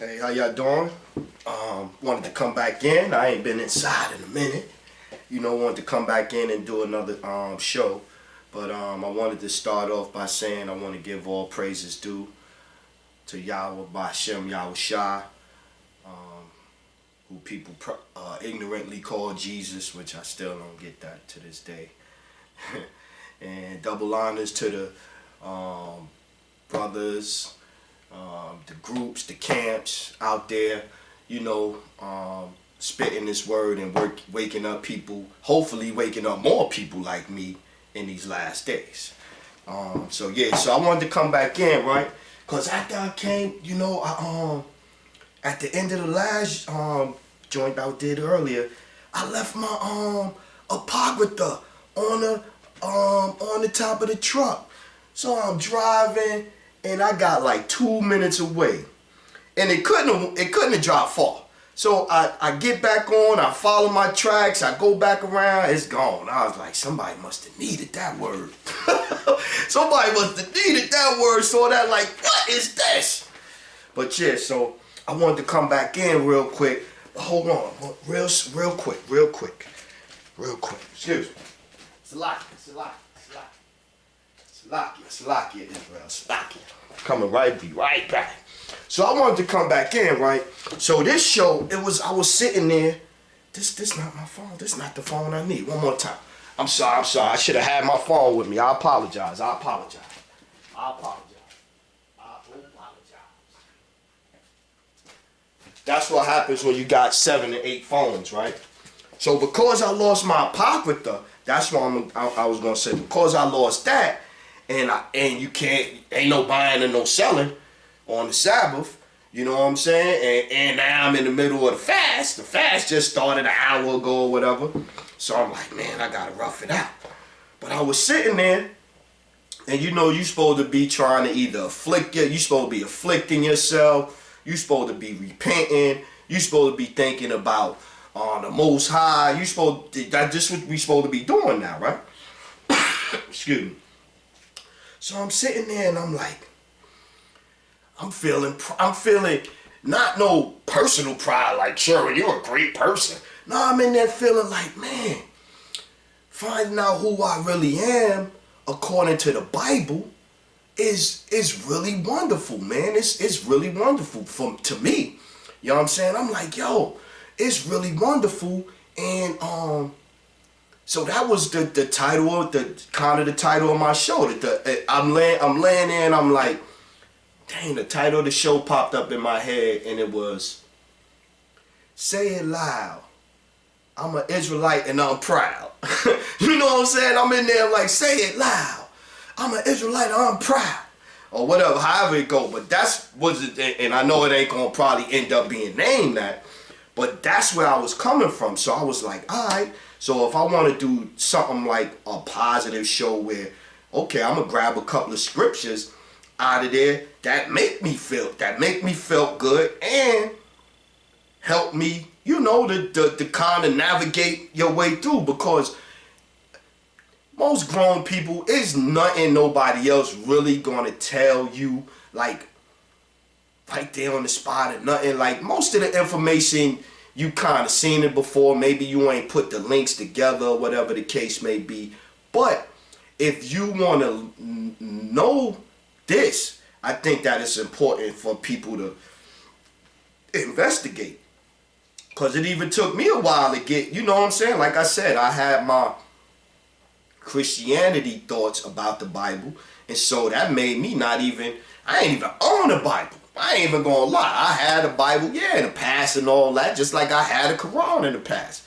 Hey, how y'all doing? Wanted to come back in. I ain't been inside in a minute. Wanted to come back in and do another show. But I wanted to start off by saying I want to give all praises due to Yahweh Bashem Yahweh Shai, who people ignorantly call Jesus, which I still don't get that to this day. And double honors to the brothers, the groups, the camps out there, spitting this word and waking up people, hopefully waking up more people like me in these last days. So I wanted to come back in, right? Because after I came, at the end of the last joint I did earlier, I left my apocrypha on the top of the truck. So I'm driving and I got like 2 minutes away. And it couldn't have dropped far. So I get back on, I follow my tracks, I go back around, it's gone. I was like, somebody must have needed that word. Somebody must have needed that word, saw that like, what is this? But yeah, so I wanted to come back in real quick. Hold on, real quick. Excuse me. Salakia, Israel, Salakia. Coming right back. So I wanted to come back in, right? So this show, I was sitting there. This not my phone. This not the phone I need. One more time. I'm sorry. I should have had my phone with me. I apologize. That's what happens when you got 7 or 8 phones, right? So because I lost my apocrypha, that's why I was gonna say, because I lost that, and you ain't no buying and no selling on the Sabbath, you know what I'm saying? And now I'm in the middle of the fast. The fast just started an hour ago or whatever. So I'm like, man, I gotta rough it out. But I was sitting there, and you supposed to be trying to either you supposed to be afflicting yourself, you supposed to be repenting, you supposed to be thinking about the Most High. That's what we supposed to be doing now, right? Excuse me. So I'm sitting there and I'm like, I'm feeling not no personal pride like, sure, you're a great person. No, I'm in there feeling like, man, finding out who I really am according to the Bible is really wonderful, man. It's really wonderful to me. You know what I'm saying? I'm like, yo, it's really wonderful. And so that was the title of the title of my show. I'm laying there and I'm like, dang, the title of the show popped up in my head and it was, Say It Loud, I'm an Israelite and I'm proud. You know what I'm saying? I'm in there like, say it loud, I'm an Israelite and I'm proud. Or whatever, however it go. But and I know it ain't gonna probably end up being named that, but that's where I was coming from. So I was like, alright, so if I want to do something like a positive show where, okay, I'm gonna grab a couple of scriptures out of there that make me feel good and help me, to kind of navigate your way through, because most grown people, is nothing nobody else really gonna tell you like right there on the spot, or nothing. Like most of the information you kind of seen it before. Maybe you ain't put the links together or whatever the case may be. But if you want to know this, I think that it's important for people to investigate, because it even took me a while to get, you know what I'm saying? Like I said, I had my Christianity thoughts about the Bible, and so that made me I ain't even own a Bible. I ain't even gonna lie. I had a Bible, in the past and all that, just like I had a Quran in the past.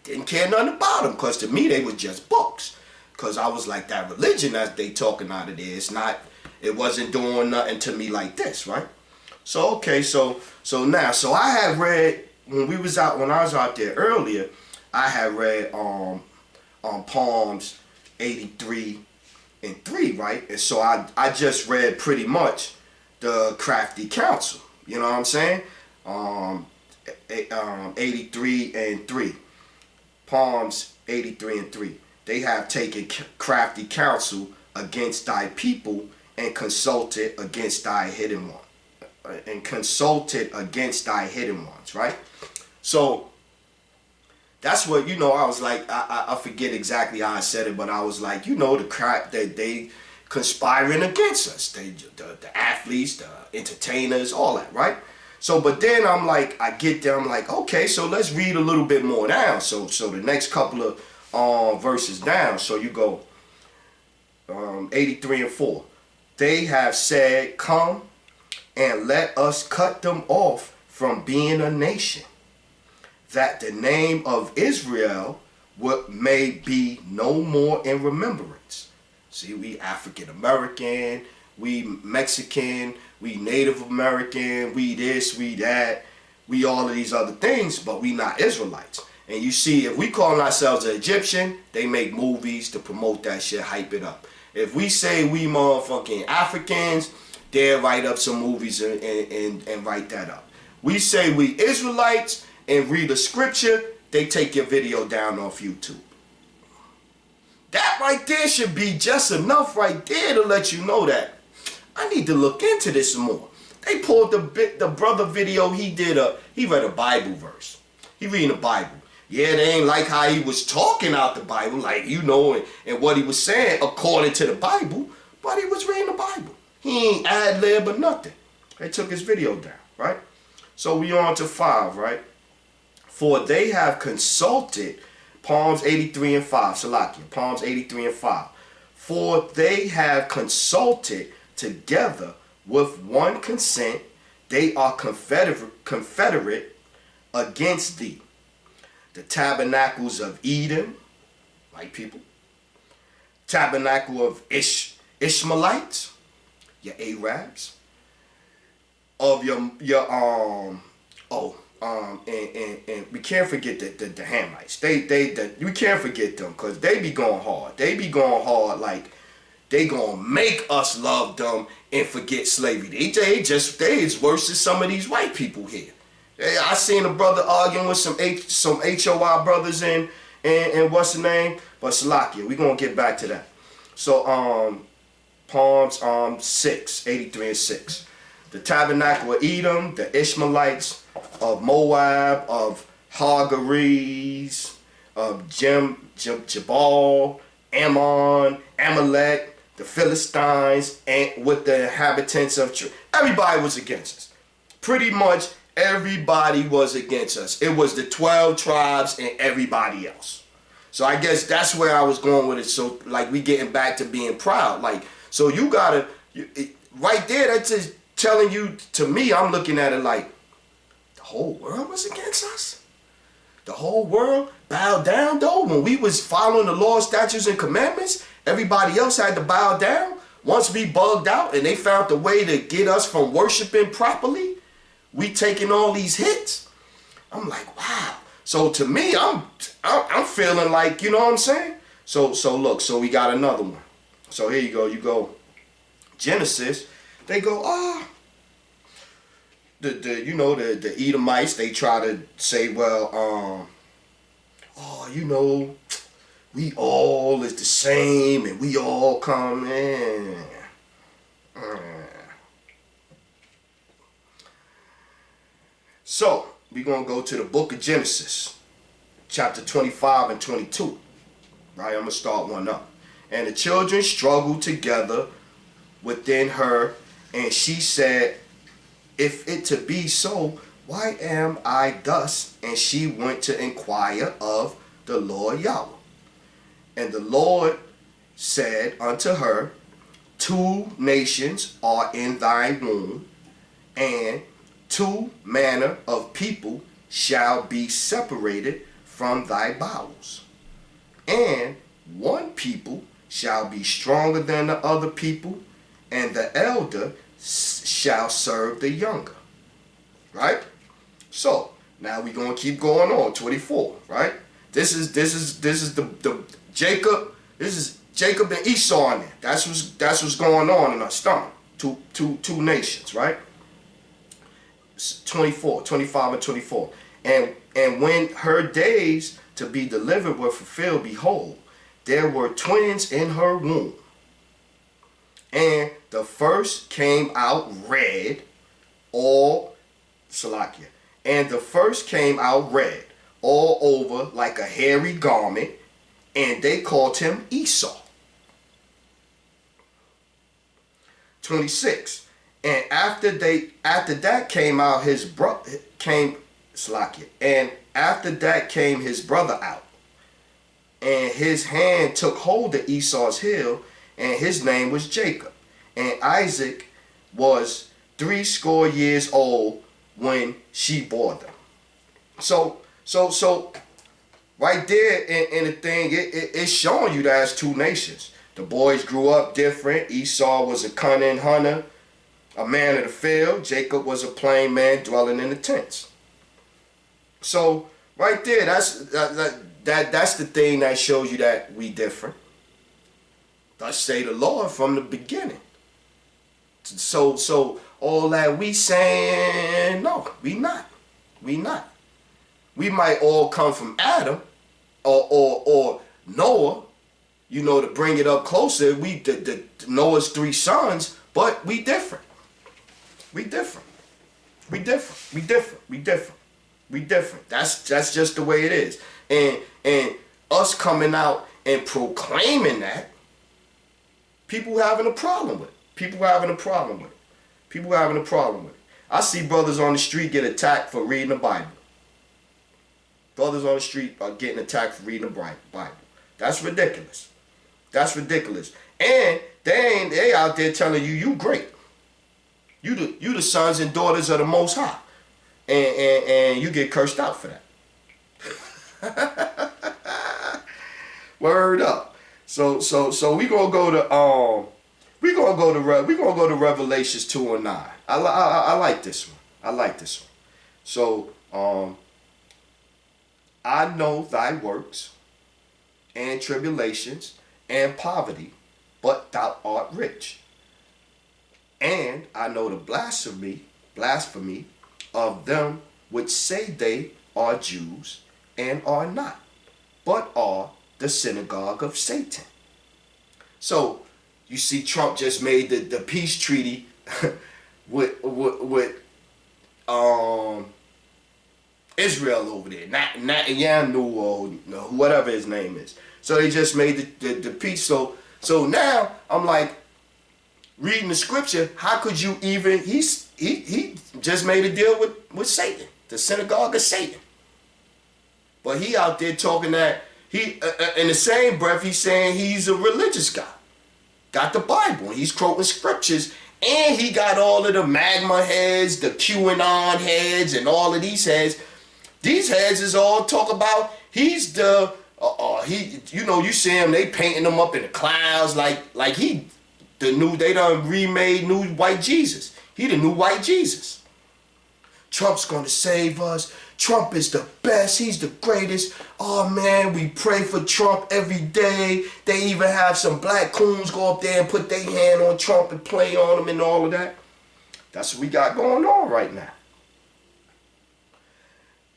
Didn't care nothing about them, because to me they were just books. Because I was like, that religion that they talking out of there, it wasn't doing nothing to me like this, right? So okay, so I had read, when I was out there earlier, I had read Psalms 83:3, right? And so I just read pretty much the crafty counsel, you know what I'm saying? 83:3, Psalms 83:3. They have taken crafty counsel against thy people and consulted against thy hidden one. and consulted against thy hidden ones, right? So that's what, you know, I was like, I forget exactly how I said it, but I was like, you know, the crap that they conspiring against us, the athletes, the entertainers, all that, right? So, but then I'm like, I get there, I'm like, okay, so let's read a little bit more down. So the next couple of verses down, so you go 83 and 4. They have said, come and let us cut them off from being a nation, that the name of Israel may be no more in remembrance. See, we African American, we Mexican, we Native American, we this, we that, we all of these other things, but we not Israelites. And you see, if we call ourselves an Egyptian, they make movies to promote that shit, hype it up. If we say we motherfucking Africans, they'll write up some movies and write that up. We say we Israelites and read the scripture, they take your video down off YouTube. That right there should be just enough right there to let you know that I need to look into this more. They pulled the brother video, he read a Bible verse. He reading the Bible. Yeah, they ain't like how he was talking out the Bible, like, you know, and what he was saying according to the Bible, but he was reading the Bible. He ain't ad-lib or nothing. They took his video down, right? So we on to 5, right? For they have consulted, Psalms 83 and 5, Salakia, Psalms 83 and 5. For they have consulted together with one consent, they are confederate against thee. The tabernacles of Edom, white people, tabernacle of Ishmaelites, your Arabs, of and we can't forget the Hamites. We can't forget them, because they be going hard. They be going hard like they gonna make us love them and forget slavery. They is worse than some of these white people here. I seen a brother arguing with some HOI brothers and what's the name? But Salakia, we gonna get back to that. So Psalms 6, 83 and 6. The tabernacle of Edom, the Ishmaelites, of Moab, of Hagarees, of Jabal, Ammon, Amalek, the Philistines, and with the inhabitants of everybody was against us. Pretty much everybody was against us. It was the 12 tribes and everybody else. So I guess that's where I was going with it. So like we getting back to being proud. Like, so you gotta, right there, that's just telling you, to me, I'm looking at it like, the whole world was against us? The whole world bowed down though? When we was following the law, statutes, and commandments, everybody else had to bow down. Once we bugged out and they found the way to get us from worshiping properly, we taking all these hits. I'm like, wow. So to me, I'm feeling like, you know what I'm saying? So look, so we got another one. So here you go, Genesis. They go, the Edomites, they try to say, well, you know, we all is the same and we all come in. So, we're going to go to the book of Genesis, chapter 25 and 22. Right, I'm going to start one up. And the children struggled together within her, and she said, if it to be so, why am I thus? And she went to inquire of the Lord Yahweh. And the Lord said unto her, 2 nations are in thy womb, and 2 manner of people shall be separated from thy bowels. And 1 people shall be stronger than the other people, and the elder shall serve the younger. Right? So now we're gonna keep going on. 24. Right? This is the Jacob. This is Jacob and Esau in there. That's what's going on in our stomach. Two nations. Right? 24, 25 and 24. And when her days to be delivered were fulfilled, behold, there were twins in her womb. And the first came out red, all Salakia. And the first came out red, all over like a hairy garment, and they called him Esau. 26. And after that came out his brother and after that came his brother out, and his hand took hold of Esau's heel, and his name was Jacob. And Isaac was 80 old when she bore them. So right there in the thing, it's showing you that it's two nations. The boys grew up different. Esau was a cunning hunter, a man of the field. Jacob was a plain man dwelling in the tents. So right there, that's the thing that shows you that we different. Thus say the Lord from the beginning. So all that we saying, no, we not. We not. We might all come from Adam or Noah, you know, to bring it up closer. We the Noah's 3 sons, but we different. We different. We different. We different. We different. We different. That's just the way it is. And us coming out and proclaiming that, people having a problem with it. People having a problem with it. People having a problem with it. I see brothers on the street get attacked for reading the Bible. Brothers on the street are getting attacked for reading the Bible. That's ridiculous. That's ridiculous. And they out there telling you, you great. You the sons and daughters of the Most High. And you get cursed out for that. Word up. So we gonna go to Revelations 2 and 9. I like this one. I like this one. So I know thy works and tribulations and poverty, but thou art rich. And I know the blasphemy of them which say they are Jews and are not, but are the synagogue of Satan. So you see, Trump just made the peace treaty with Israel over there, Netanyahu or whatever his name is. So they just made the peace. So now I'm like, reading the scripture, how could you even, he just made a deal with Satan, the synagogue of Satan. But he out there talking that, in the same breath, he's saying he's a religious guy. Got the Bible, he's quoting scriptures, and he got all of the magma heads, the QAnon heads, and all of these heads. These heads is all talk about, he's the, you see him, they painting him up in the clouds like he, they done remade new white Jesus. He the new white Jesus. Trump's gonna save us. Trump is the best. He's the greatest. Oh man, we pray for Trump every day. They even have some black coons go up there and put their hand on Trump and play on him and all of that. That's what we got going on right now.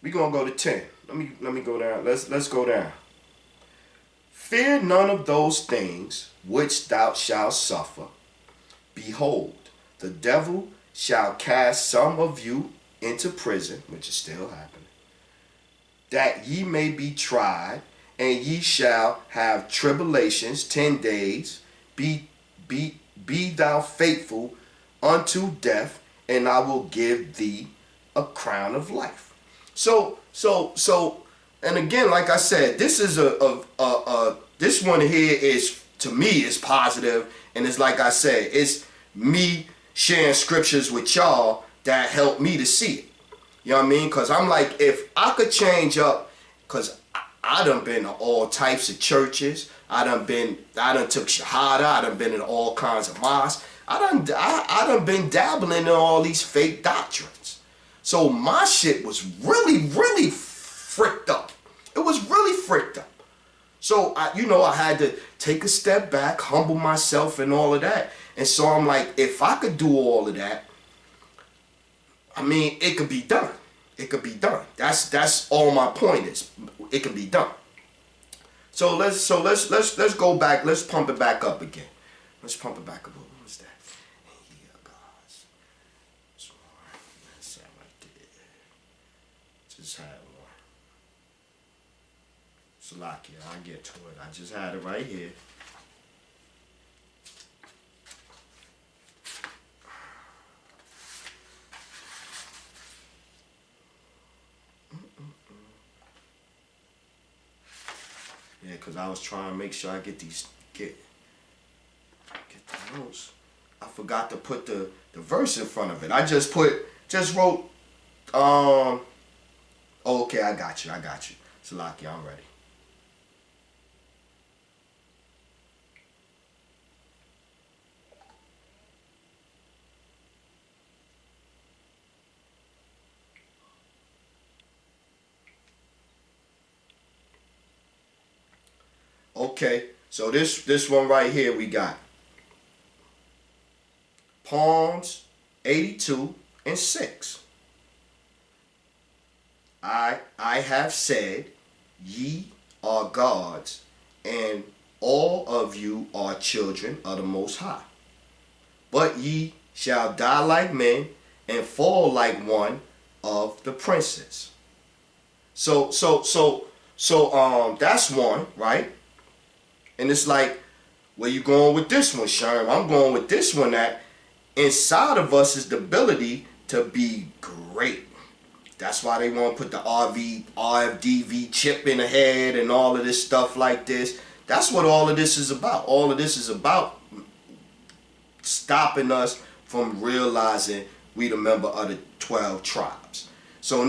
We gonna go to 10. Let me go down. Let's go down. Fear none of those things which thou shalt suffer. Behold, the devil shall cast some of you into prison, which is still happening, that ye may be tried, and ye shall have tribulations 10 days. Be thou faithful unto death, and I will give thee a crown of life. So, and again, like I said, this is this one here is, to me, is positive, and it's like I said, it's me sharing scriptures with y'all that helped me to see it. You know what I mean? Because I'm like, if I could change up, because I done been to all types of churches, I done took Shahada, I done been in all kinds of mosques, I done been dabbling in all these fake doctrines. So my shit was really, really fricked up. It was really fricked up. So, I had to take a step back, humble myself and all of that. And so I'm like, if I could do all of that, I mean, it could be done. It could be done. That's all my point is. It can be done. So let's go back. Let's pump it back up again. Let's pump it back up. What was that? Yeah, guys. just had one. Salakia, I'll get to it. I just had it right here. Yeah, because I was trying to make sure I get the notes. I forgot to put the verse in front of it. I just wrote, oh, okay, I got you. Salaki, I'm ready. Okay, so this one right here we got Psalms 82:6. I have said, ye are gods, and all of you are children of the Most High. But ye shall die like men and fall like one of the princes. So that's one, right? And it's like, where you going with this one, Sherm? I'm going with this one, that inside of us is the ability to be great. That's why they want to put the RFDV chip in the head and all of this stuff like this. That's what all of this is about. All of this is about stopping us from realizing we the member of the 12 tribes. So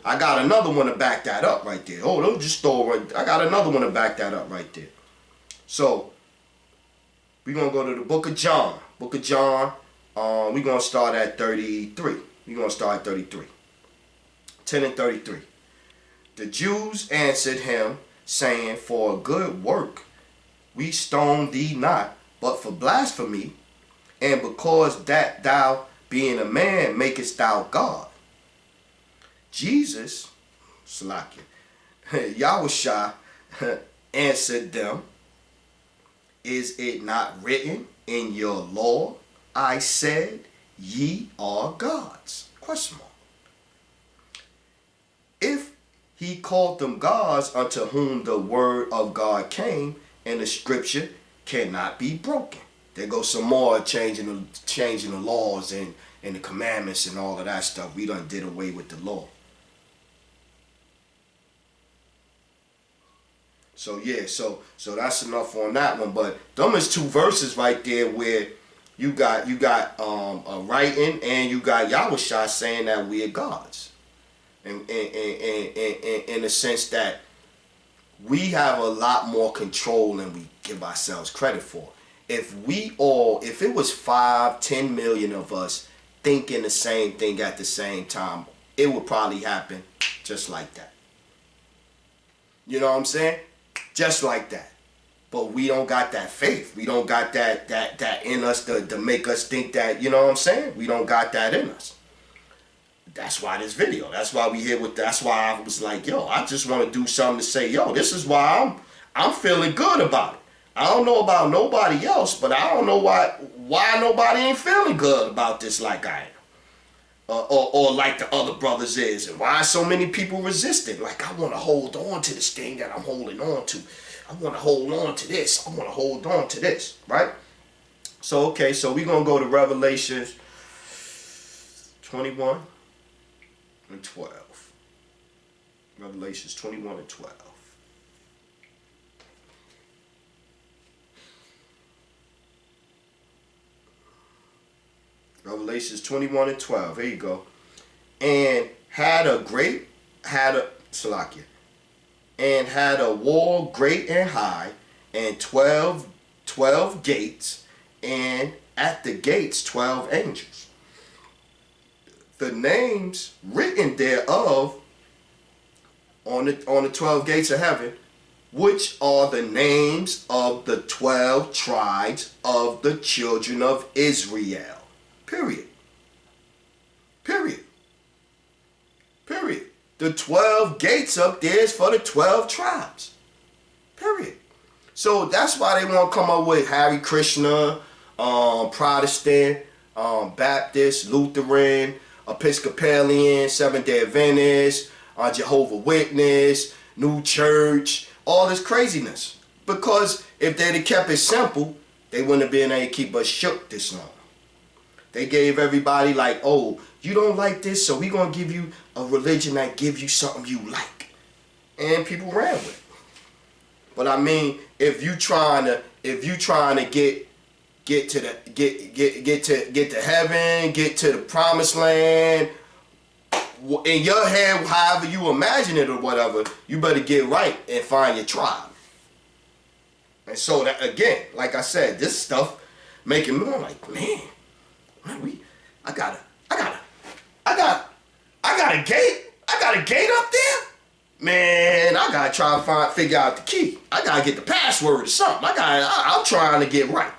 I got another one to back that up right there. Oh, don't just throw it. I got another one to back that up right there. So we're going to go to the book of John. Book of John, we're going to start at 33. We're going to start at 33. 10 and 33. The Jews answered him, saying, for a good work we stone thee not, but for blasphemy, and because that thou, being a man, makest thou God. Jesus, Salakia, Yahushua answered them, is it not written in your law, I said, ye are gods? Question mark. If he called them gods unto whom the word of God came, and the scripture cannot be broken. There goes some more changing the laws and the commandments and all of that stuff. We done did away with the law. So yeah, so that's enough on that one. But them is two verses right there where you got a writing and you got Yahushua saying that we are gods. And in the sense that we have a lot more control than we give ourselves credit for. If it was 5-10 million of us thinking the same thing at the same time, it would probably happen just like that. You know what I'm saying? Just like that. But we don't got that faith. We don't got that in us to make us think that, you know what I'm saying? We don't got that in us. That's why this video. That's why we here with. That's why I was like, yo, I just want to do something to say, yo, this is why I'm feeling good about it. I don't know about nobody else, but I don't know why nobody ain't feeling good about this like I am, or like the other brothers is, and why so many people resisting. Like, I want to hold on to this thing that I'm holding on to. I want to hold on to this. I want to hold on to this, right? So okay, so we're gonna go to Revelation 21. And 12. Revelations 21 and 12. Revelations 21 and 12. Here you go. And had a wall great and high, and 12 gates, and at the gates 12 angels. The names written thereof on the 12 gates of heaven, which are the names of the 12 tribes of the children of Israel. Period. Period. Period. The 12 gates up there is for the 12 tribes. Period. So that's why they want to come up with Hare Krishna, Protestant, Baptist, Lutheran, Episcopalian, Seventh-day Adventist, Jehovah's Witness, New Church, all this craziness. Because if they'd have kept it simple, they wouldn't have been able to keep us shook this long. They gave everybody like, oh, you don't like this, so we're going to give you a religion that gives you something you like. And people ran with it. But I mean, if you trying to get to heaven, get to the promised land, in your head, however you imagine it or whatever, you better get right and find your tribe. And so that, again, like I said, this stuff making me like, man, I got a gate up there. Man, I gotta try to figure out the key. I gotta get the password or something. I'm trying to get right.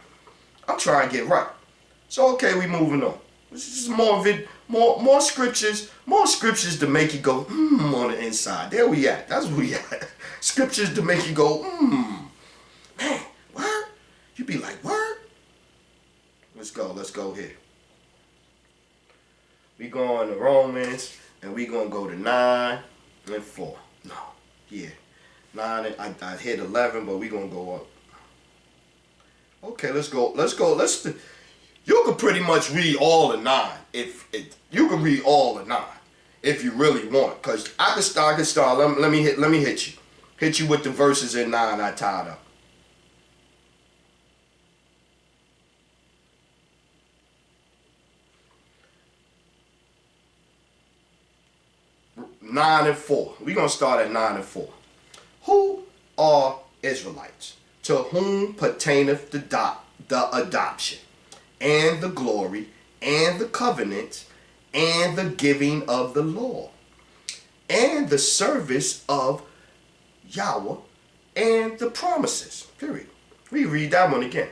I'm trying to get right. So okay, we moving on. This is more scriptures to make you go on the inside. There we at. That's where we at. Scriptures to make you go man, what? You be like, what? Let's go here. We going to Romans, and we gonna go to 9 and 4. No, yeah, 9 and I hit 11, but we gonna go up. Okay, let's go. You can pretty much read all of 9 if you can read all of 9 if you really want. Cause I can start. Let me hit you with the verses in 9 I tied up. Nine and 4. We're going to start at 9 and 4. Who are Israelites? To whom pertaineth the adoption, and the glory, and the covenant, and the giving of the law, and the service of Yahweh, and the promises. Period. We read that one again.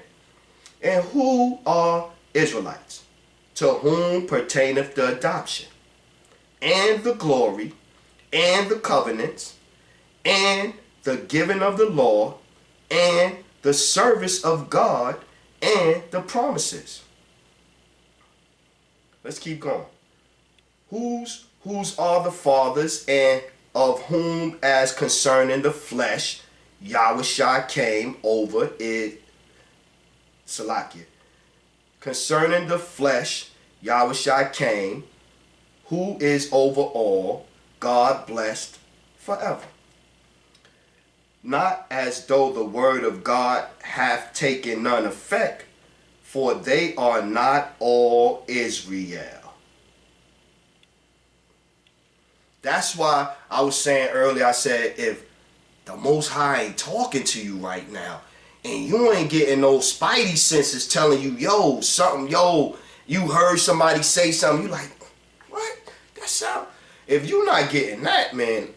And who are Israelites? To whom pertaineth the adoption, and the glory, and the covenants, and the giving of the law, and the service of God, and the promises. Let's keep going. Whose are the fathers, and of whom as concerning the flesh Yahushua came over it. Salakia. Concerning the flesh Yahushua came, who is over all, God blessed forever. Not as though the word of God hath taken none effect, for they are not all Israel. That's why I was saying earlier, I said, if the Most High ain't talking to you right now, and you ain't getting those spidey senses telling you, you heard somebody say something, you like, what? That sound... If you're not getting that, man,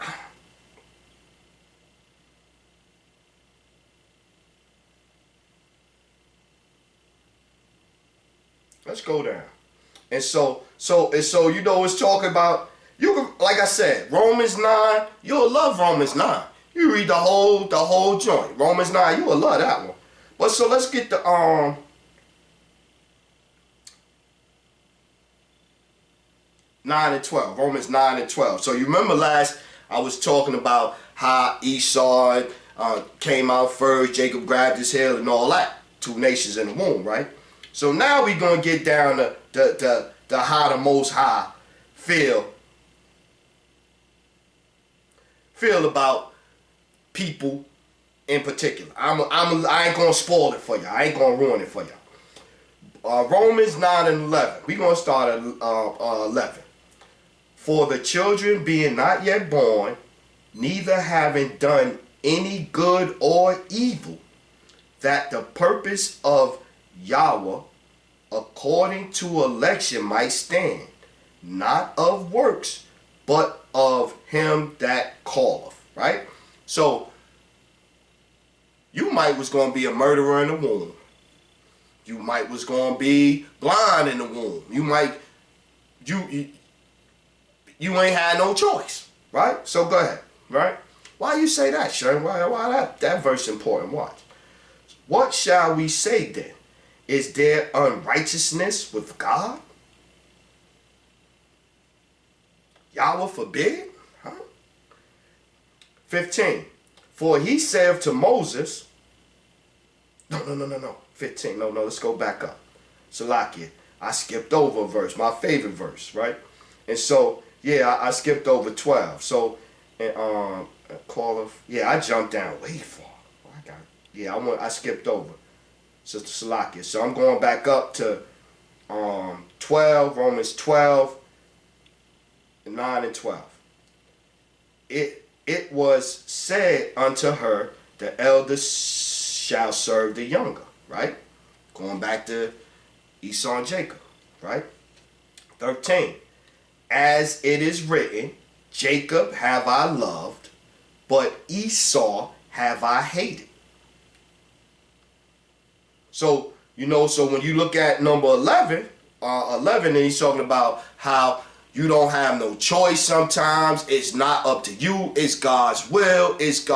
let's go down. And so you know it's talking about, you can, like I said, Romans 9, you'll love Romans 9. You read the whole joint. Romans 9, you will love that one. But so let's get the 9 and 12. Romans 9 and 12. So you remember last I was talking about how Esau came out first, Jacob grabbed his heel and all that. 2 nations in the womb, right? So now we're going to get down to how the Most High feel about people in particular. I ain't going to spoil it for you. I ain't going to ruin it for you. Romans 9 and 11. We're going to start at 11. For the children being not yet born, neither having done any good or evil, that the purpose of Yahweh according to election might stand, not of works, but of him that calleth. Right? So, you might was going to be a murderer in the womb. You might was going to be blind in the womb. You ain't had no choice, right? So go ahead, right? Why you say that, Sharon? Why that verse important? Watch. What shall we say then? Is there unrighteousness with God? Yahweh forbid? Huh? 15. For he said to Moses, no. 15. No, let's go back up. Salakia. I skipped over a verse, my favorite verse, right? And so, yeah, I skipped over 12. So, and I jumped down way far. I skipped over Sister Salakia. So I'm going back up to 12, Romans 12, 9 and 12. It was said unto her, the elder shall serve the younger, right? Going back to Esau and Jacob, right? 13. As it is written, Jacob have I loved, but Esau have I hated. So, so when you look at number 11, and he's talking about how you don't have no choice sometimes. It's not up to you. It's God's will. It's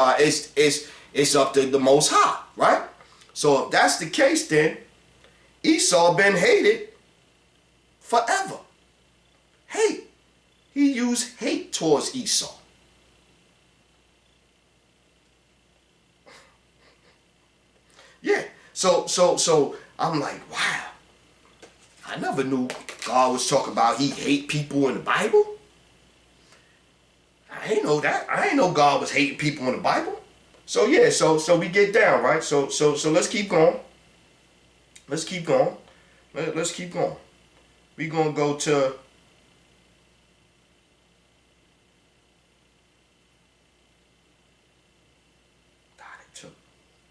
up to the Most High, right? So if that's the case, then Esau been hated forever. Hate. He used hate towards Esau. Yeah. So I'm like, wow. I never knew God was talking about he hate people in the Bible. I ain't know that. I ain't know God was hating people in the Bible. So yeah, so we get down, right? So let's keep going. Let's keep going. Let's keep going. We're gonna go to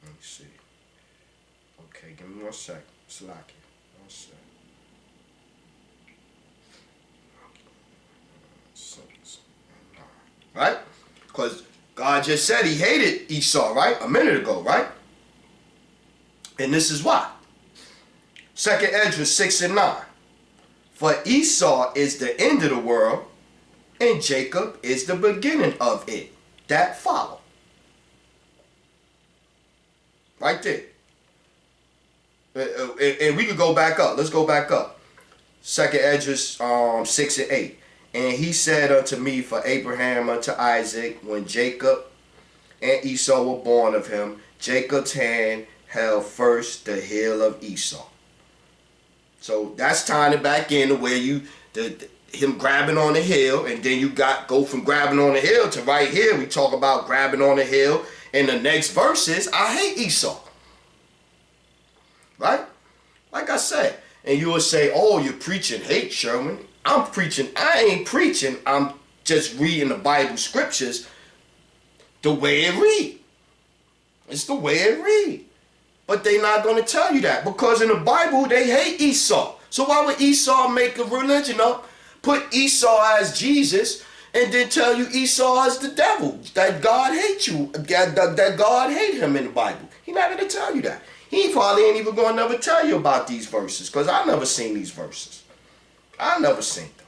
let me see. Okay, give me 1 sec. Slack it. 1 sec. Right? Because God just said he hated Esau, right? A minute ago, right? And this is why. 2nd Ezra 6 and 9. For Esau is the end of the world, and Jacob is the beginning of it. That follow. Right there. And we could go back up. Let's go back up. 2nd Ezra 6 and 8. And he said unto me, for Abraham unto Isaac, when Jacob and Esau were born of him, Jacob's hand held first the heel of Esau. So that's tying it back in to where him grabbing on the heel, and then you go from grabbing on the heel to right here. We talk about grabbing on the heel, and the next verse is, I hate Esau. Right? Like I said. And you will say, oh, you're preaching hate, Sherman. I ain't preaching. I'm just reading the Bible scriptures the way it read. It's the way it read. But they not going to tell you that, because in the Bible they hate Esau. So why would Esau make a religion up, put Esau as Jesus, and then tell you Esau is the devil, that God hates you, that God hate him in the Bible? He not going to tell you that. He probably ain't even going to never tell you about these verses, because I never seen these verses. I never seen them.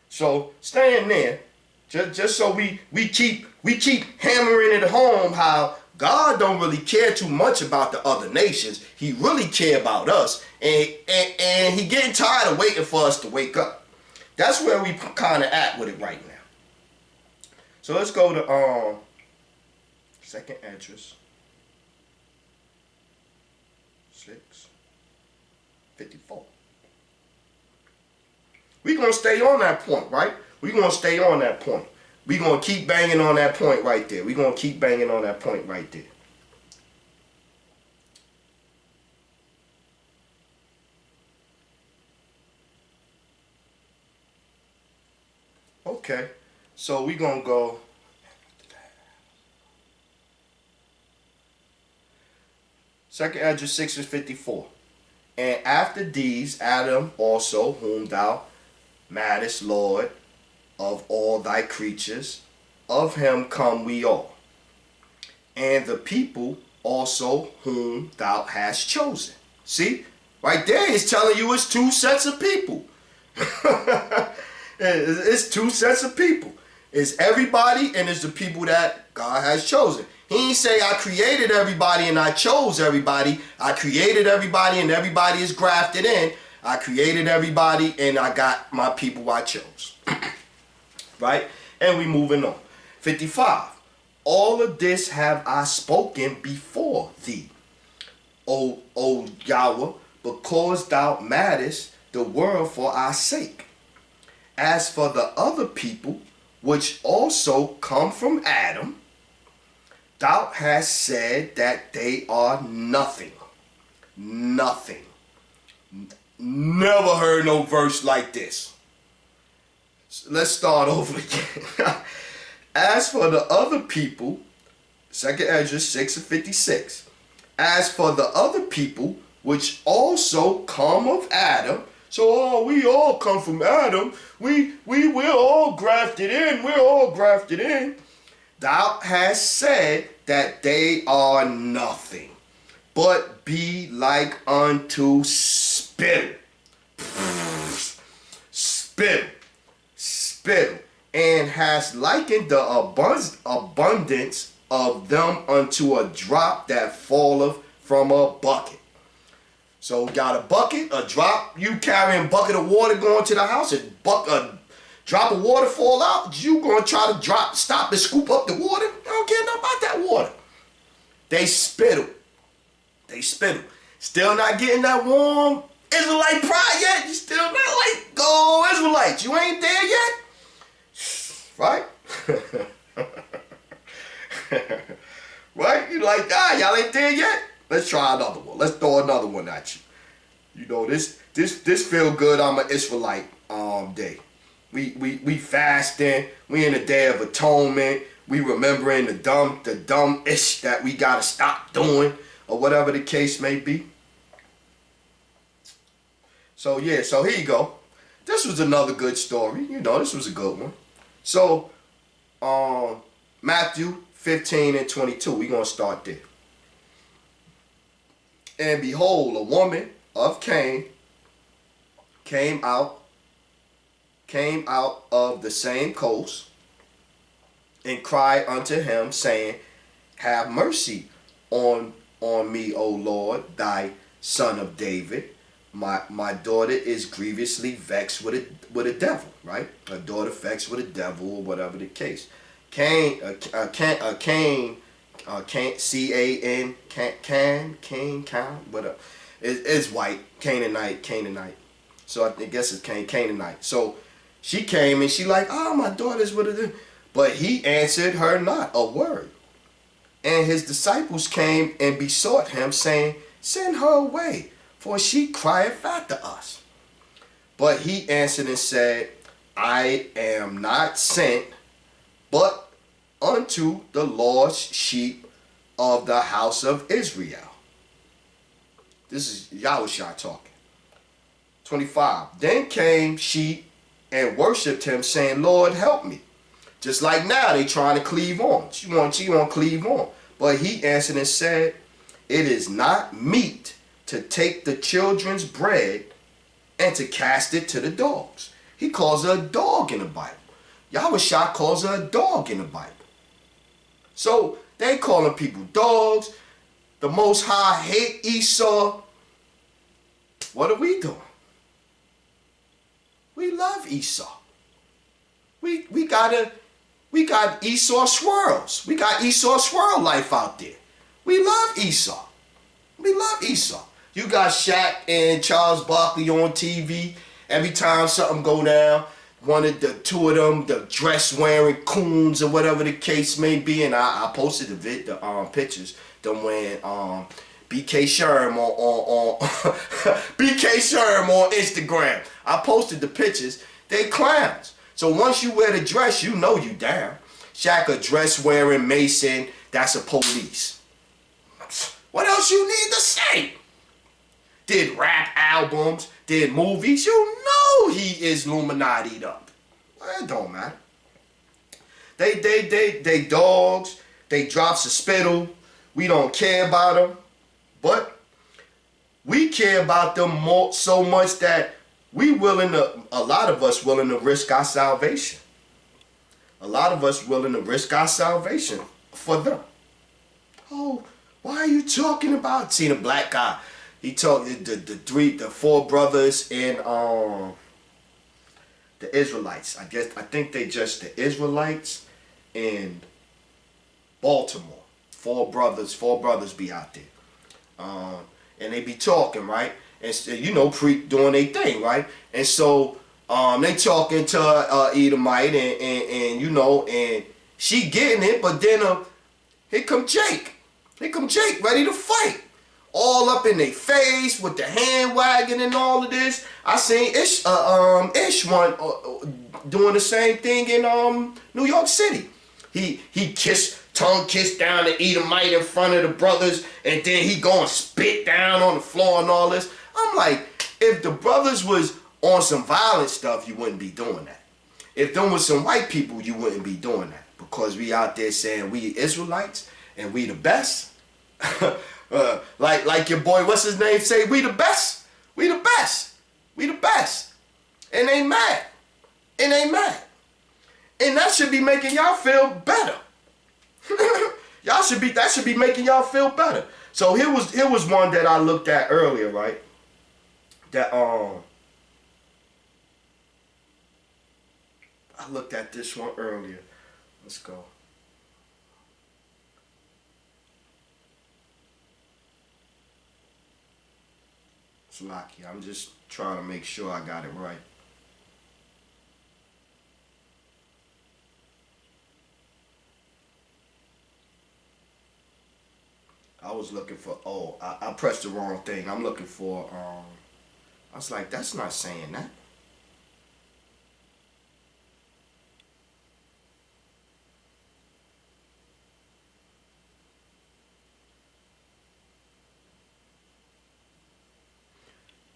So staying there, just so we keep hammering it home how God don't really care too much about the other nations. He really care about us, and he getting tired of waiting for us to wake up. That's where we kind of at with it right now. So let's go to 2nd Ezra 6:54. We're going to stay on that point, right? We're going to stay on that point. We're going to keep banging on that point right there. We're going to keep banging on that point right there. Okay. So we're going to go. Second Ezra 6:54. And after these, Adam also, whom thou madest, Lord, of all thy creatures, of him come we all. And the people also whom thou hast chosen. See? Right there, he's telling you it's 2 sets of people. It's 2 sets of people. It's everybody, and it's the people that God has chosen. He ain't say I created everybody and I chose everybody. I created everybody and everybody is grafted in. I created everybody and I got my people I chose. Right? And we moving on. 55. All of this have I spoken before thee, O Yahweh, because thou madest the world for our sake. As for the other people, which also come from Adam, thou hast said that they are nothing. Nothing. Never heard no verse like this. So let's start over again. As for the other people, 2nd Ezra 6:56. As for the other people, which also come of Adam, so we all come from Adam. We're all grafted in. We're all grafted in. Thou hast said that they are nothing, but be like unto spittle. Spittle. And hast likened the abundance of them unto a drop that falleth from a bucket. So got a bucket, a drop, you carrying a bucket of water going to the house, a drop of water fall out, you gonna try to stop and scoop up the water? I don't care nothing about that water. They spittle. Still not getting that warm Israelite pride yet? You still not like, go Israelites, you ain't there yet? Right? Right? You like, y'all ain't there yet? Let's try another one. Let's throw another one at you. You know, this feel good. I'm an Israelite day. We fasting. We in the Day of Atonement. We remembering the dumb ish that we gotta stop doing, or whatever the case may be. So yeah, so here you go. This was another good story. You know, this was a good one. So Matthew 15:22. We're gonna start there. And behold, a woman of Cain came out of the same coast, and cried unto him, saying, have mercy on me, O Lord, thy son of David. My daughter is grievously vexed with a devil, right? A daughter vexed with a devil, or whatever the case. Cain, C-A-N, Cain, whatever. It's white, Canaanite. So I guess it's Canaanite. So she came and she like, my daughter's with a, but he answered her not a word. And his disciples came and besought him, saying, send her away, for she crieth after us. But he answered and said, I am not sent, but unto the lost sheep of the house of Israel. This is Yahushua talking. 25. Then came she and worshipped him, saying, Lord, help me. Just like now, they trying to cleave on. She want to cleave on. But he answered and said, it is not meet to take the children's bread and to cast it to the dogs. He calls her a dog in the Bible. Yahushua calls her a dog in the Bible. So they calling people dogs. The Most High hate Esau. What are we doing? We love Esau. We got Esau swirls. We got Esau swirl life out there. We love Esau. We love Esau. You got Shaq and Charles Barkley on TV. Every time something go down, two of them, the dress wearing coons or whatever the case may be, and I posted the pictures. Them when BK Sherm on BK Sherm on Instagram. I posted the pictures. They clowns. So once you wear the dress, you know you down. Shaq a dress wearing Mason. That's a police. What else you need to say? Did rap albums, did movies. You know he is Illuminati'd up. Well, it don't matter. They dogs. They drops of spittle. We don't care about them. But we care about them more so much that a lot of us willing to risk our salvation. A lot of us willing to risk our salvation for them. Oh, why are you talking about? See the black guy. He told the four brothers in the Israelites. I think they just the Israelites in Baltimore. Four brothers be out there. And they be talking, right? And you know, doing their thing, right? And so they talking to Edomite and you know, and she getting it, but then here come Jake. Here come Jake ready to fight. All up in their face with the hand wagging and all of this. I seen Ish one doing the same thing in New York City. He tongue kissed down the Edomite in front of the brothers, and then he going spit down on the floor and all this. I'm like, if the brothers was on some violent stuff, you wouldn't be doing that. If them was some white people, you wouldn't be doing that. Because we out there saying we Israelites and we the best. Like your boy, what's his name, say, we the best. We the best. We the best. And they mad. And they mad. And that should be making y'all feel better. That should be making y'all feel better. So here was one that I looked at earlier, right? That I looked at this one earlier. Let's go. It's lucky. I'm just trying to make sure I got it right. I was looking for, I pressed the wrong thing. I'm looking for, I was like, that's not saying that.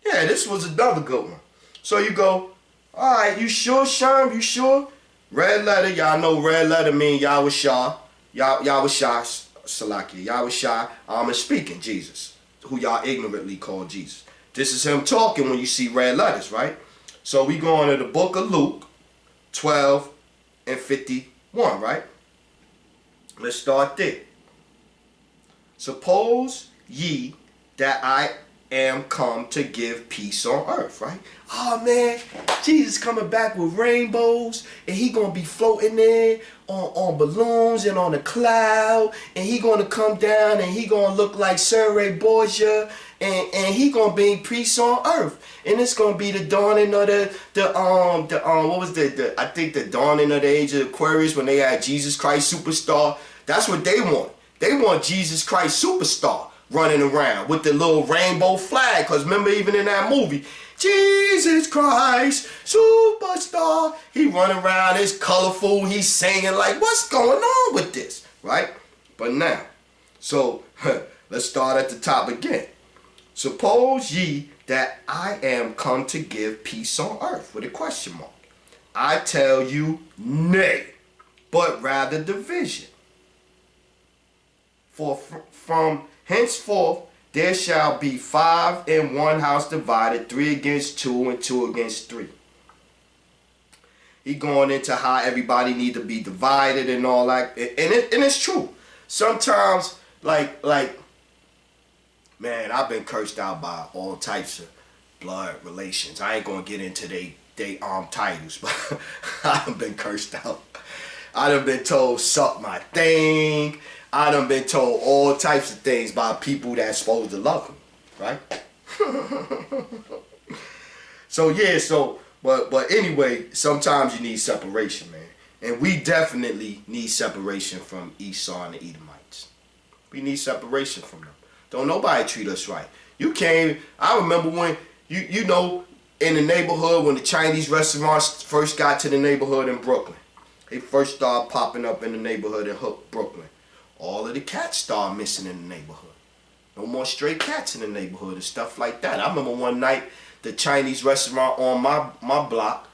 Yeah, this was another good one. So you go, all right, you sure, Sherm? You sure? Red letter, y'all know red letter mean Yahweh Shah. Yahweh Shah, Salakia. Yahweh Shah, is speaking, Jesus, who y'all ignorantly call Jesus. This is him talking when you see red letters, right? So we go on to the book of Luke, 12 and 51, right? Let's start there. Suppose ye that I am come to give peace on earth, right? Oh man, Jesus coming back with rainbows, and he gonna be floating there on balloons and on a cloud, and he gonna come down and he gonna look like Sir Borgia, and he gonna bring peace on earth, and it's gonna be the dawning of what was I think the dawning of the age of Aquarius when they had Jesus Christ Superstar. That's what they want. They want Jesus Christ Superstar running around with the little rainbow flag. Because remember, even in that movie, Jesus Christ Superstar, he running around, it's colorful, he's singing like, what's going on with this, right? But now, so let's start at the top again. Suppose ye that I am come to give peace on earth, with a question mark. I tell you, nay, but rather division. For from henceforth there shall be 5 in one house divided, 3 against 2 and 2 against 3. He going into how everybody need to be divided and all that, and it's true. Sometimes, like, man, I've been cursed out by all types of blood relations. I ain't gonna get into they titles, but I've been cursed out. I done been told suck my thing. I done been told all types of things by people that's supposed to love me, right? So yeah, but anyway, sometimes you need separation, man. And we definitely need separation from Esau and the Edomites. We need separation from them. Don't nobody treat us right. You can't, I remember when, you know, in the neighborhood, when the Chinese restaurants first got to the neighborhood in Brooklyn. They first started popping up in the neighborhood in Brooklyn. All of the cats started missing in the neighborhood. No more stray cats in the neighborhood and stuff like that. I remember one night, the Chinese restaurant on my block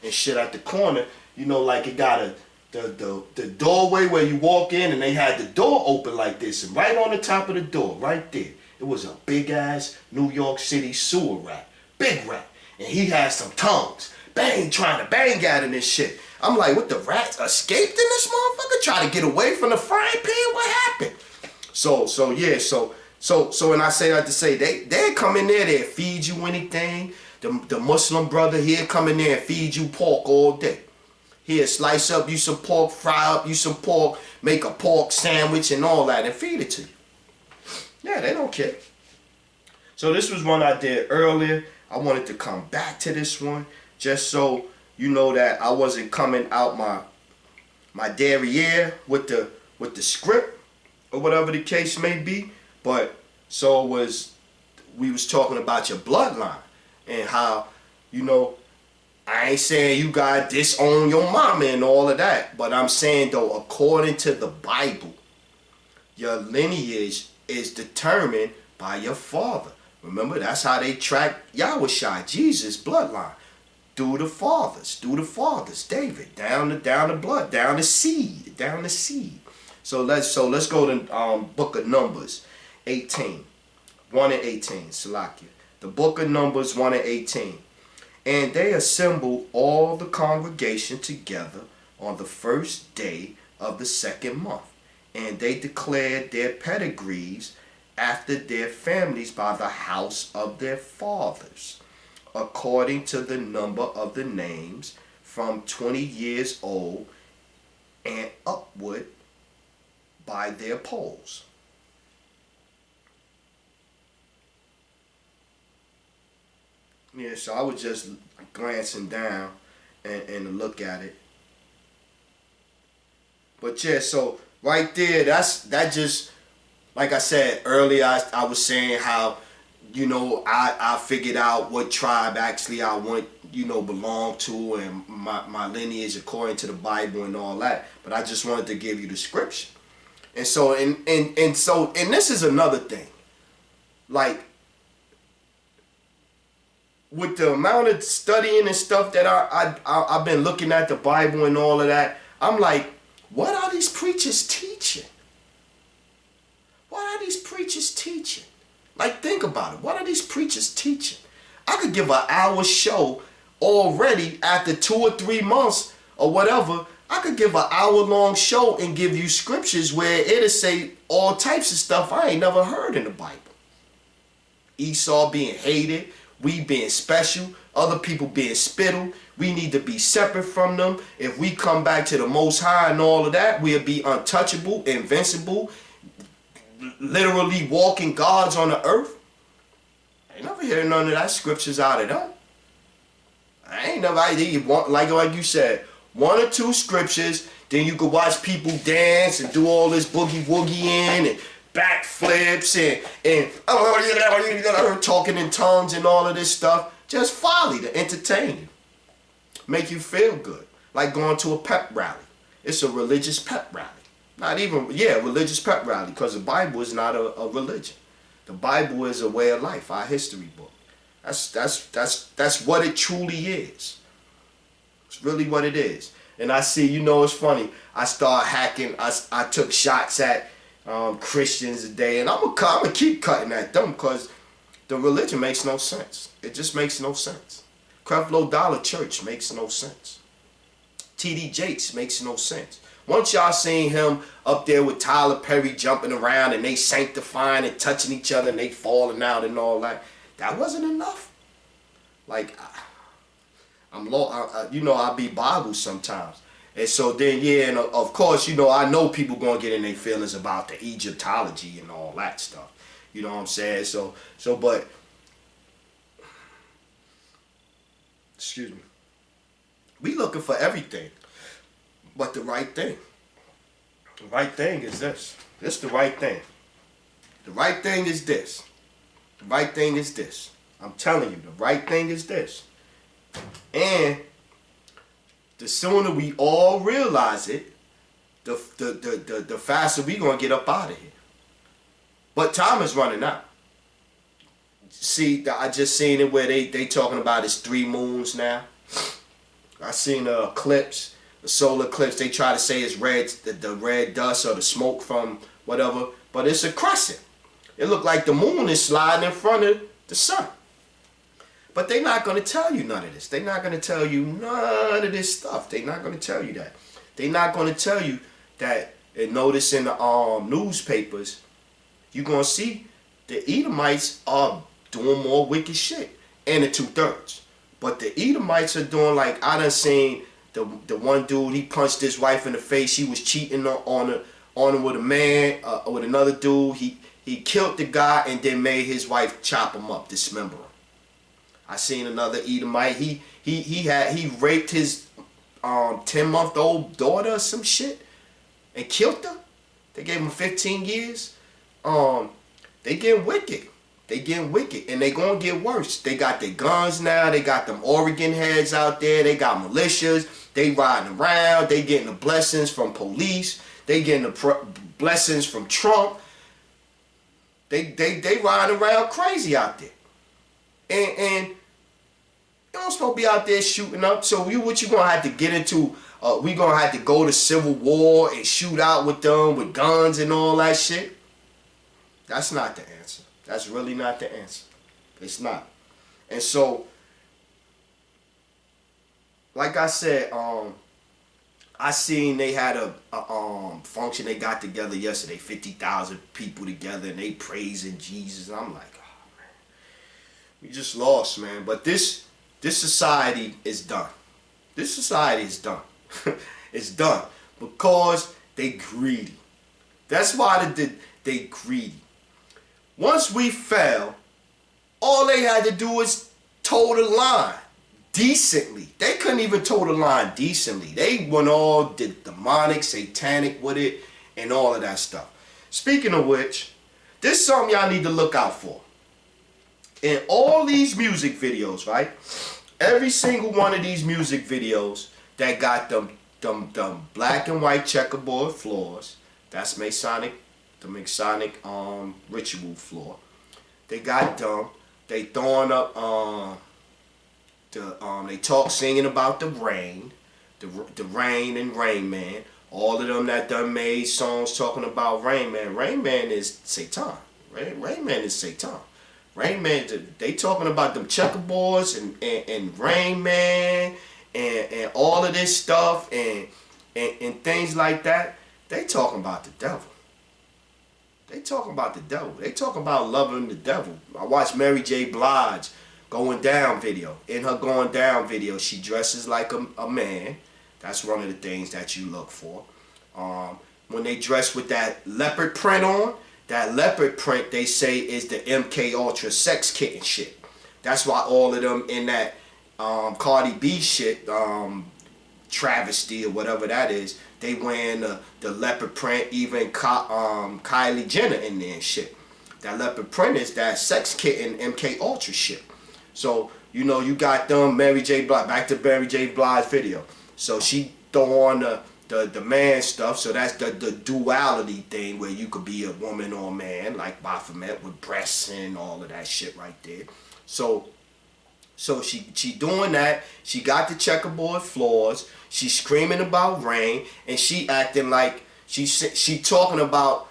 and shit at the corner, you know, like it got the doorway where you walk in, and they had the door open like this, and right on the top of the door, right there, it was a big ass New York City sewer rat. Big rat. And he had some tongues. Bang, trying to bang at him and shit. I'm like, what, the rats escaped in this motherfucker? Try to get away from the frying pan? What happened? So and I say that to say, they come in there, they feed you anything. The Muslim brother here come in there and feed you pork all day. Here, slice up you some pork, fry up you some pork, make a pork sandwich and all that, and feed it to you. Yeah, they don't care. So this was one I did earlier. I wanted to come back to this one just so you know that I wasn't coming out my derriere with the script or whatever the case may be. But so we was talking about your bloodline and how, you know, I ain't saying you gotta disown your mama and all of that, but I'm saying though, according to the Bible, your lineage is determined by your father. Remember, that's how they track Yahushua, Jesus' bloodline. Through the fathers, David, down the blood, down the seed. So let's go to Book of Numbers 18, 1 and 18, Salakia. The Book of Numbers 1 and 18. And they assembled all the congregation together on the first day of the second month, and they declared their pedigrees after their families by the house of their fathers, according to the number of the names, from 20 years old and upward, by their polls. Yeah, so I was just glancing down and look at it. But yeah, so right there, that just, like I said earlier, I was saying how, you know, I figured out what tribe actually I want, you know, belong to, and my lineage according to the Bible and all that. But I just wanted to give you the scripture. And so and this is another thing. Like, with the amount of studying and stuff that I've been looking at the Bible and all of that, I'm like, what are these preachers teaching? What are these preachers teaching? Like, think about it. What are these preachers teaching? I could give an hour show already after 2 or 3 months or whatever. I could give an hour-long show and give you scriptures where it'll say all types of stuff I ain't never heard in the Bible. Esau being hated, we being special, other people being spittled. We need to be separate from them. If we come back to the Most High and all of that, we'll be untouchable, invincible, literally walking gods on the earth. I ain't never heard none of that scriptures out of them. I ain't never, like you said, 1 or 2 scriptures, then you could watch people dance and do all this boogie woogie and backflips and talking in tongues and all of this stuff. Just folly to entertain you. Make you feel good. Like going to a pep rally. It's a religious pep rally. Not even, religious pep rally, because the Bible is not a religion. The Bible is a way of life, our history book. That's what it truly is. It's really what it is. And I see, you know, it's funny. I start hacking. I took shots at Christians today, and I'm gonna keep cutting at them because the religion makes no sense. It just makes no sense. Creflo Dollar Church makes no sense. T.D. Jakes makes no sense. Once y'all seen him up there with Tyler Perry jumping around and they sanctifying and touching each other and they falling out and all that, that wasn't enough. Like, I'm low, you know, I be Bible sometimes. And so then, yeah, and of course, you know, I know people gonna get in their feelings about the Egyptology and all that stuff. You know what I'm saying? So, but, excuse me, we looking for everything but the right thing. The right thing is this. This the right thing. The right thing is this. The right thing is this. I'm telling you, the right thing is this. And the sooner we all realize it, the faster we gonna get up out of here. But time is running out. See, I just seen it where they talking about it's 3 moons now. I seen the eclipse, the solar eclipse. They try to say it's red, the red dust or the smoke from whatever, but it's a crescent. It looked like the moon is sliding in front of the sun. But they're not going to tell you none of this. They're not going to tell you none of this stuff. They're not going to tell you that. They're not going to tell you that, and notice in the newspapers, you're going to see the Edomites are doing more wicked shit in the 2/3. But the Edomites are doing, like, I done seen the one dude, he punched his wife in the face. She was cheating on him with a man, with another dude. He killed the guy and then made his wife chop him up, dismember him. I seen another Edomite. He raped his 10-month-old daughter or some shit and killed her. They gave him 15 years. They getting wicked. They getting wicked, and they gonna get worse. They got their guns now. They got them Oregon heads out there. They got militias. They riding around. They getting the blessings from police. They getting the blessings from Trump. They riding around crazy out there, and you don't supposed to be out there shooting up. So what you gonna have to get into? We gonna have to go to civil war and shoot out with them with guns and all that shit. That's not the answer. That's really not the answer. It's not. And so, like I said, I seen they had a function they got together yesterday, 50,000 people together, and they praising Jesus. And I'm like, oh man, we just lost, man. But this society is done. This society is done. It's done because they greedy. That's why they greedy. Once we fell, all they had to do was toe the line decently. They couldn't even toe the line decently. They went all demonic, satanic with it, and all of that stuff. Speaking of which, this is something y'all need to look out for. In all these music videos, right? Every single one of these music videos that got them black and white checkerboard floors, that's Masonic, the Masonic ritual floor. They got them. They throwing up they talk singing about the rain, the rain and Rain Man. All of them that done made songs talking about Rain Man. Rain Man is Satan. Rain Man is Satan. Rain Man, they talking about them checkerboards and Rain Man and all of this stuff and things like that. They talking about the devil. They talking about the devil. They talking about loving the devil. I watched Mary J. Blige Going Down video. In her Going Down video, she dresses like a man. That's one of the things that you look for. When they dress with that leopard print on, that leopard print they say is the MK Ultra sex kitten shit. That's why all of them in that Cardi B shit, travesty or whatever that is, they wearing the leopard print, even Kylie Jenner in there and shit. That leopard print is that sex kitten MK Ultra shit. So, you know, you got them Mary J. Blige, back to Mary J. Blige video. So she throw on the man stuff, so that's the duality thing where you could be a woman or a man, like Baphomet with breasts and all of that shit right there. So she doing that. She got the checkerboard floors. She's screaming about rain, and she acting like she talking about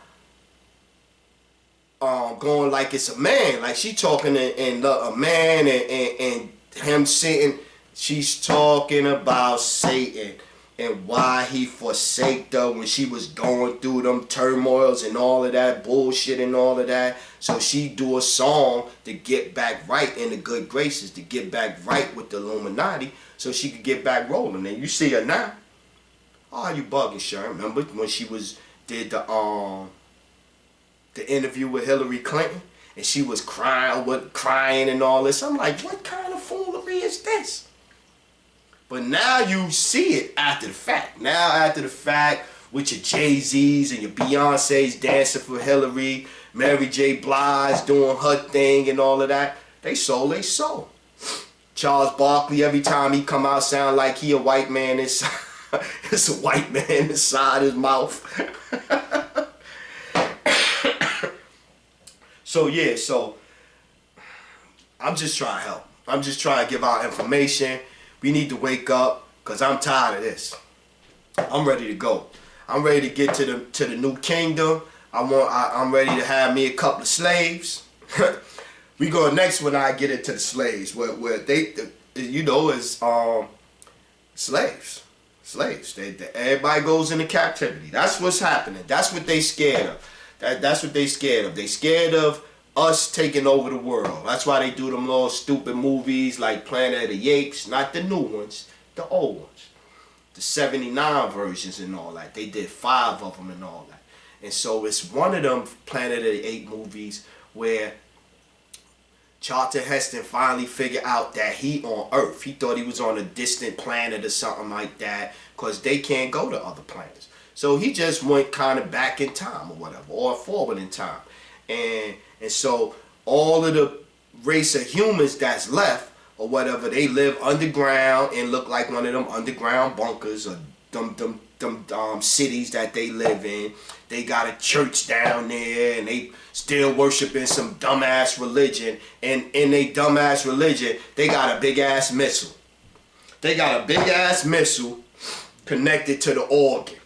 going like it's a man, like she talking and a man and him sitting. She's talking about Satan and why he forsake her when she was going through them turmoils and all of that bullshit and all of that. So she do a song to get back right in the good graces, to get back right with the Illuminati, so she could get back rolling. And you see her now. Oh, you bugging, Sharon? Remember when she did the interview with Hillary Clinton and she was crying and all this? I'm like, what kind of foolery is this? But now you see it after the fact. Now after the fact, with your Jay-Z's and your Beyonce's dancing for Hillary, Mary J. Blige doing her thing and all of that, they sold they soul. Charles Barkley, every time he come out, sound like he a white man inside. It's a white man inside his mouth. So yeah, so I'm just trying to help. I'm just trying to give out information. We need to wake up, because I'm tired of this. I'm ready to go. I'm ready to get to the new kingdom. I'm ready to have me a couple of slaves. We go next when I get into the slaves, where they, you know, is slaves. Slaves. Everybody goes into captivity. That's what's happening. That's what they scared of. That's what they scared of. They scared of us taking over the world. That's why they do them little stupid movies like Planet of the Apes, not the new ones, the old ones. the 79 versions and all that. They did 5 of them and all that. And so it's one of them Planet of the Apes movies where Charlton Heston finally figured out that he on Earth. He thought he was on a distant planet or something like that, because they can't go to other planets. So he just went kind of back in time or whatever, or forward in time. And so all of the race of humans that's left or whatever, they live underground and look like one of them underground bunkers or them cities that they live in. They got a church down there and they still worshiping some dumbass religion. And in they dumbass religion, they got a big ass missile. They got a big ass missile connected to the organ.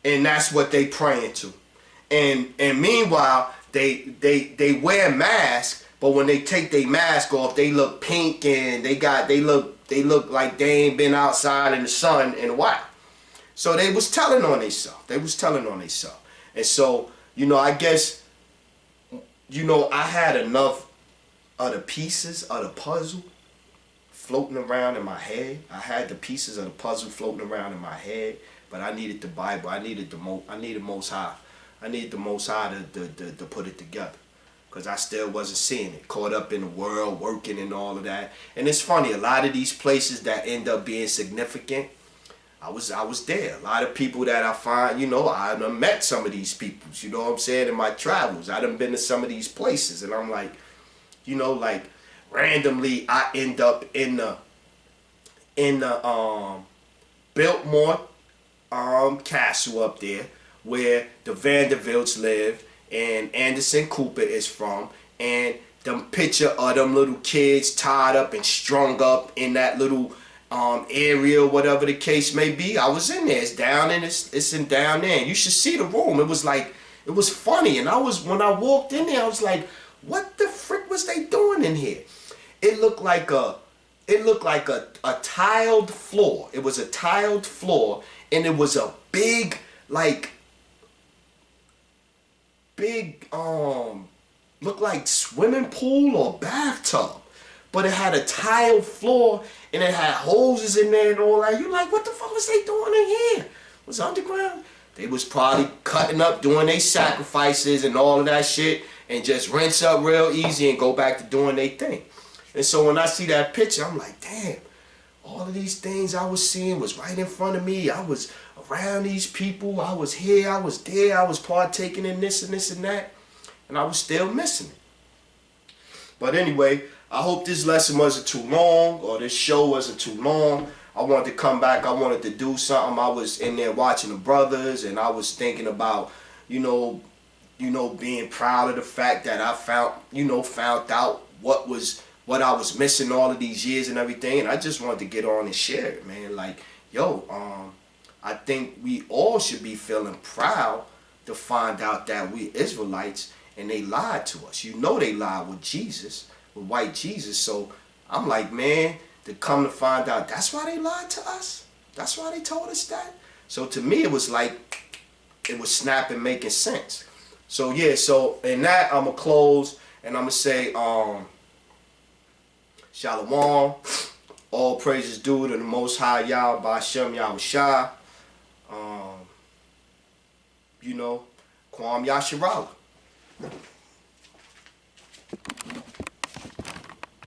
And that's what they praying to. And meanwhile, they wear masks, but when they take their mask off, they look pink and they look like they ain't been outside in the sun in a while. So they was telling on themselves. And so, you know, I guess, you know, I had enough of the pieces of the puzzle floating around in my head. I had the pieces of the puzzle floating around in my head, but I needed the Bible. I needed Most High. I needed the Most High to put it together, because I still wasn't seeing it. Caught up in the world, working and all of that. And it's funny, a lot of these places that end up being significant, I was there. A lot of people that I find, you know, I done met some of these people, you know what I'm saying, in my travels. I done been to some of these places, and I'm like, you know, like, randomly I end up in the Biltmore castle up there, where the Vanderbilts live and Anderson Cooper is from, and them picture of them little kids tied up and strung up in that little area, whatever the case may be. I was in there. It's down in down there. And you should see the room. It was like, it was funny. And when I walked in there, I was like, what the frick was they doing in here? It looked like a tiled floor. It was a tiled floor, and it was a big looked like swimming pool or bathtub. But it had a tiled floor, and it had hoses in there and all that. You like, what the fuck was they doing in here? It was underground? They was probably cutting up, doing their sacrifices and all of that shit, and just rinse up real easy and go back to doing their thing. And so when I see that picture, I'm like, damn, all of these things I was seeing was right in front of me. I was around these people. I was here, I was there, I was partaking in this and this and that, and I was still missing it. But anyway, I hope this lesson wasn't too long, or this show wasn't too long. I wanted to come back. I wanted to do something. I was in there watching the brothers, and I was thinking about, you know, being proud of the fact that I found out what I was missing all of these years and everything. And I just wanted to get on and share it, man. Like, yo, I think we all should be feeling proud to find out that we Israelites, and they lied to us. You know, they lied with Jesus, with white Jesus. So I'm like, man, to come to find out that's why they lied to us. That's why they told us that. So to me, it was like, it was snapping, making sense. So yeah, so in that, I'm gonna close and I'm gonna say, Shalom. All praises due to the Most High Yah, Ba'Shem Yahushua. You know, Kwam Yasharala.